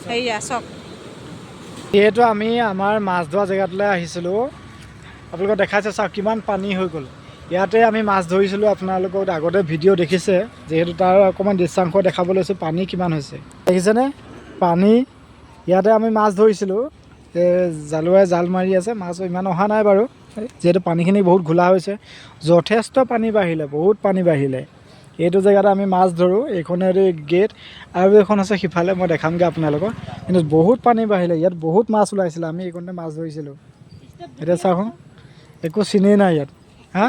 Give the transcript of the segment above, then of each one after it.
সেয়া চাওক যিহেতু আমি আমাৰ মাছ ধৰা জেগাটোলৈ আহিছিলোঁ আপোনালোকক দেখাইছে চাওক কিমান পানী হৈ গ'ল ইয়াতে আমি মাছ ধৰিছিলোঁ আপোনালোকক আগতে ভিডিঅ' দেখিছে যিহেতু তাৰ অকণমান দৃশ্যাংশ দেখাব লৈছোঁ পানী কিমান হৈছে দেখিছেনে পানী ইয়াতে আমি মাছ ধৰিছিলোঁ জালুৱাই জাল মাৰি আছে মাছ ইমান অহা নাই বাৰু যিহেতু পানীখিনি বহুত ঘোলা হৈছে যথেষ্ট পানী বাঢ়িলে বহুত পানী বাঢ়িলে এইটো জেগাতে আমি মাছ ধৰোঁ এইখনেৰে গেট আৰু এখন আছে সিফালে মই দেখামগৈ আপোনালোকক কিন্তু বহুত পানী বাঢ়িলে ইয়াত বহুত মাছ ওলাইছিলে আমি এইখনতে মাছ ধৰিছিলোঁ এতিয়া চাওঁচোন একো চিনেই নাই ইয়াত হা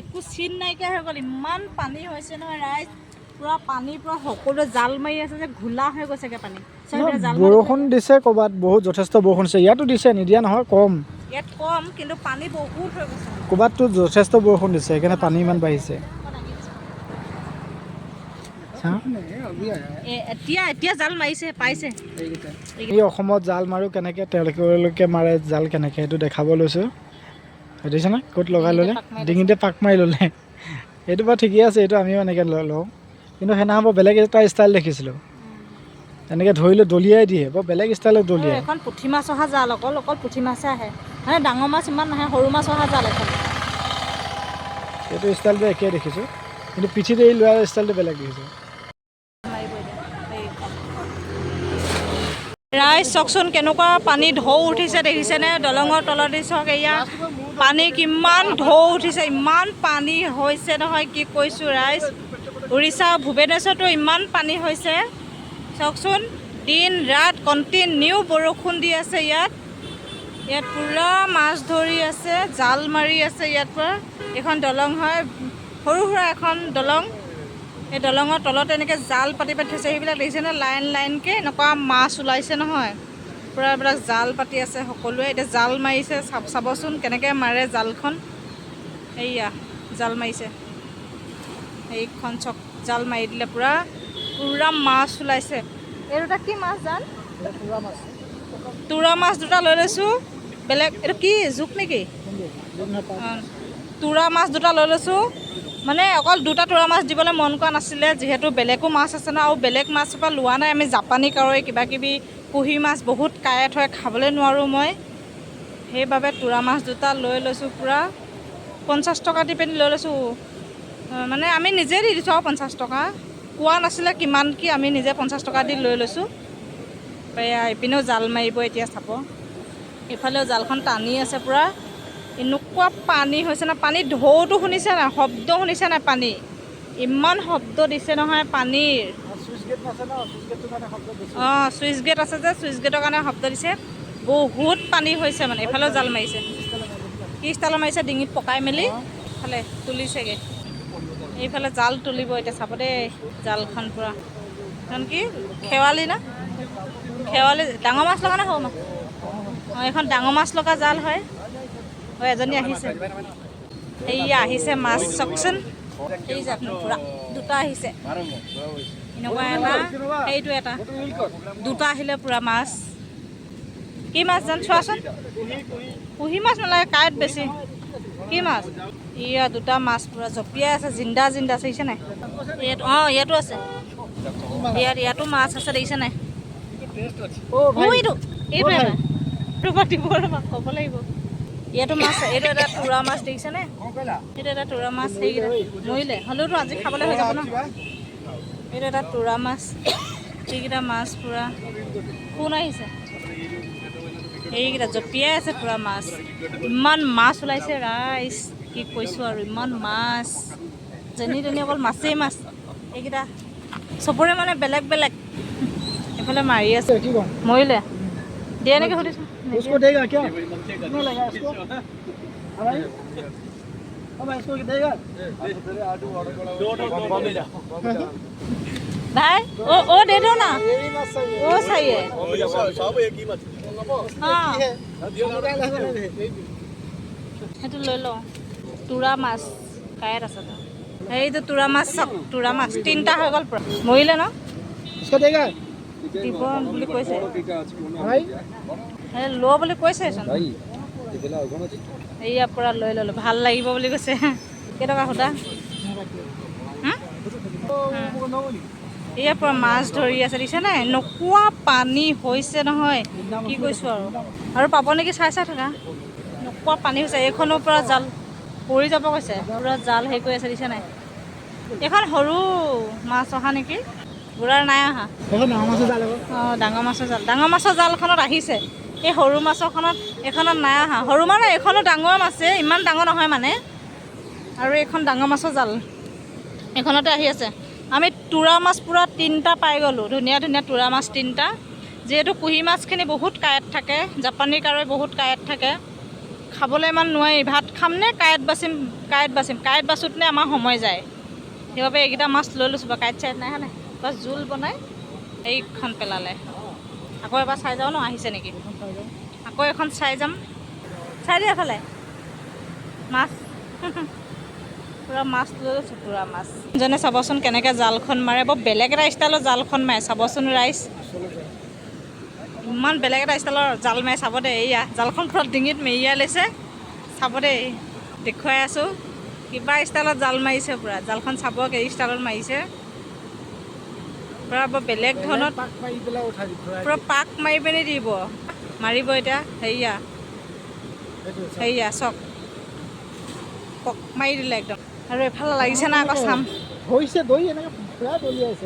একো চিন নাইকিয়া হৈ গ'ল ইমান পানী হৈছে নহয় ৰাইজ পুৰা পানী পুৰা সকলোৱে জাল মাৰি আছে যে ঘোলা হৈ গৈছেগৈ পানী বৰষুণ দিছে ক'ৰবাত বহুত যথেষ্ট বৰষুণ দিছে ইয়াতো দিছে নিদিয়া নহয় কম ইয়াত কম কিন্তু পানী বহুত হৈ গৈছে ক'ৰবাততো যথেষ্ট বৰষুণ দিছে সেইকাৰণে পানী ইমান বাঢ়িছে এতিয়া জাল মাৰিছে পাইছে এই অসমত জাল মাৰোঁ কেনেকৈ তেওঁলোকে মাৰে জাল কেনেকৈ সেইটো দেখাব লৈছোঁ দেখিছেনে ক'ত লগাই ল'লে ডিঙিতে পাক মাৰি ল'লে এইটো বাৰু ঠিকেই আছে এইটো আমিও এনেকৈ লওঁ কিন্তু সেইদিনাখন বৰ বেলেগ এটা ষ্টাইল দেখিছিলোঁ এনেকৈ ধৰিলৈ দলিয়াই দিয়ে বৰ বেলেগ ষ্টাইলত দলিয়াই এখন পুঠি মাছ অহা জাল অকল পুঠি মাছে আহে মানে ডাঙৰ মাছ ইমান নাহে সৰু মাছ অহা জাল এখন এইটো ষ্টাইলটো একেই দেখিছোঁ কিন্তু পিঠিত এই লোৱাৰ ষ্টাইলটো বেলেগ দেখিছোঁ ৰাইজ চাওকচোন কেনেকুৱা পানী ঢৌ উঠিছে দেখিছেনে দলঙৰ তলতে চাওক এয়া পানী কিমান ঢৌ উঠিছে ইমান পানী হৈছে নহয় কি কৈছোঁ ৰাইজ উৰিষ্যা ভুৱনেশ্বৰতো ইমান পানী হৈছে চাওকচোন দিন ৰাত কণ্টিনিউ বৰষুণ দি আছে ইয়াত পূৰা মাছ ধৰি আছে জাল মাৰি আছে ইয়াত পৰা এখন দলং হয় সৰু সুৰা এখন দলং এই দলঙৰ তলত এনেকৈ জাল পাতি থৈছে সেইবিলাক দেখিছেনে লাইন লাইনকৈ এনেকুৱা মাছ ওলাইছে নহয় পূৰা এইবিলাক জাল পাতি আছে সকলোৱে এতিয়া জাল মাৰিছে চাবচোন কেনেকৈ মাৰে জালখন এইয়া জাল মাৰিছে এইখন চক জাল মাৰি দিলে পূৰা মাছ ওলাইছে এই দুটা কি মাছ জান তোৰা মাছ দুটা লৈ লৈছোঁ বেলেগ এইটো কি জোক নেকি তোৰা মাছ দুটা লৈ লৈছোঁ মানে অকল দুটা তোৰা মাছ দিবলৈ মন কৰা নাছিলে যিহেতু বেলেগো মাছ আছে ন আৰু বেলেগ মাছৰ পৰা লোৱা নাই আমি জাপানী কাৱৈ কিবাকিবি কুহি মাছ বহুত কাঁইট হয় খাবলৈ নোৱাৰোঁ মই সেইবাবে তোৰা মাছ দুটা লৈ লৈছোঁ পূৰা 50 টকা দি পিনি লৈ লৈছোঁ মানে আমি নিজে দি দিছোঁ আৰু 50 টকা কোৱা নাছিলে কিমান কি আমি নিজে 50 টকা দি লৈ লৈছোঁ এয়া ইপিনেও জাল মাৰিব এতিয়া চাব ইফালেও জালখন টানি আছে পূৰা এনেকুৱা পানী হৈছে না পানী ঢৌটো শুনিছে নাই শব্দ শুনিছে নাই পানী ইমান শব্দ দিছে নহয় পানীৰ চুইচ গেট আছে যে চুইচ গেটৰ কাৰণে শব্দ দিছে বহুত পানী হৈছে মানে এইফালেও জাল মাৰিছে কি ষ্টাইলত মাৰিছে ডিঙিত পকাই মেলি ইফালে তুলিছেগৈ এইফালে জাল তুলিব এতিয়া চাব দেই জালখন পূৰা কাৰণ কি খেৱালি না খেৱালি ডাঙৰ মাছ লগা নে সৰু মাছ এইখন ডাঙৰ মাছ লগা জাল হয় এজনী আহিছে এইয়া আহিছে মাছ চাওকচোন এই যে আপুনি পূৰা দুটা আহিছে এনেকুৱা এটা সেইটো এটা দুটা আহিলে পূৰা মাছ কি মাছ জান চোৱাচোন কুহি মাছ নালাগে কাঁইট বেছি কি মাছ ইয়া দুটা মাছ পূৰা জঁপিয়াই আছে জিন্দা জিন্দা চাইছে নাই ইয়াত ইয়াতো আছে ইয়াতো মাছ আছে দেখিছে নাই এইটো পাতিব ক'ব লাগিব ইয়াতো মাছ এইটো এটা তোৰা মাছ দেখিছেনে এইটো এটা তোৰা মাছ সেইকেইটা মৰিলে হ'লেওতো আজি খাবলৈ হৈ যাব ন এইটো এটা তোৰা মাছ সেইকেইটা মাছ পূৰা কোন আহিছে এইকেইটা জঁপিয়াই আছে পূৰা মাছ ইমান মাছ ওলাইছে ৰাইজ কি কৈছোঁ আৰু ইমান মাছ যেনি তেনি অকল মাছেই মাছ এইকেইটা চবৰে মানে বেলেগ বেলেগ এইফালে মাৰি আছে মৰিলে দিয়ে নেকি সুধিছোঁ उसको देगा क्या कितना लगा इसको भाई भाई इसको देगा भाई ओ दे दो ना वो सही है सब एक ही मत हाँ সেইটো লৈ লওঁ তোৰা মাছ কাঁইট আছে সেইটো তোৰা মাছ চাওক তোৰা মাছ তিনিটা হৈ গ'ল পূৰা মৰিলে ন उसको देगा দিব বুলি কৈছে भाई ল বুলি কৈছেচোন এইয়া পূৰা লৈ ল'লোঁ ভাল লাগিব বুলি কৈছে কেইটকা সোধা ইয়াৰ পৰা মাছ ধৰি আছে দিছে নাই নোকোৱা পানী হৈছে নহয় কি কৈছোঁ আৰু পাব নেকি চাই থকা নোকোৱা পানী হৈছে এইখনৰ পৰা জাল পৰি যাব কৈছে পূৰা জাল হেৰি কৰি আছে দিছে নাই এইখন সৰু মাছ অহা নেকি বুঢ়াৰ নাই অহা অঁ ডাঙৰ মাছৰ জালখনত আহিছে এই সৰু মাছৰখনত এইখনত নাই অহা সৰু মানে এইখনো ডাঙৰ মাছে ইমান ডাঙৰ নহয় মানে আৰু এইখন ডাঙৰ মাছৰ জাল এইখনতে আহি আছে আমি তোৰা মাছ পূৰা 3টা পাই গ'লোঁ ধুনীয়া ধুনীয়া তোৰা মাছ 3টা যিহেতু কুঁহি মাছখিনি বহুত কাঁইট থাকে জাপানী কাৰৈ বহুত কাঁইট থাকে খাবলৈ ইমান নোৱাৰি ভাত খাম নে কাঁইট বাচোঁতে আমাৰ সময় যায় সেইবাবে এইকেইটা মাছ লৈ লৈছোঁ বা কাঁইট চাইট নাই হয়নে বাছ জোল বনাই এইখন পেলালে আকৌ এবাৰ চাই যাওঁ ন আহিছে নেকি আকৌ এখন চাই যাম চাই দিয়া এফালে মাছ পূৰা মাছ লৈ লৈছোঁ পূৰা মাছ জনে চাবচোন কেনেকৈ জালখন মাৰে বৰ বেলেগ এটা ষ্টাইলৰ জালখন মাৰে চাবচোন ৰাইজ ইমান বেলেগ এটা ষ্টাইলৰ জাল মাৰে চাব দেই এয়া জালখন পূৰা ডিঙিত মেৰিয়াই লৈছে চাব দেই দেখুৱাই আছোঁ কিবা ষ্টাইলত জাল মাৰিছে পূৰা জালখন চাব এই ষ্টাইলত মাৰিছে পূৰা বৰ বেলেগ ধৰণত পূৰা পাক মাৰি পিনি দিব মাৰিব এতিয়া হেৰিয়া চক পক মাৰি দিলে একদম আৰু এফালে লাগিছে না আকৌ চাম হৈছে দৈ এনেকৈ পুৰা দলিয়াইছে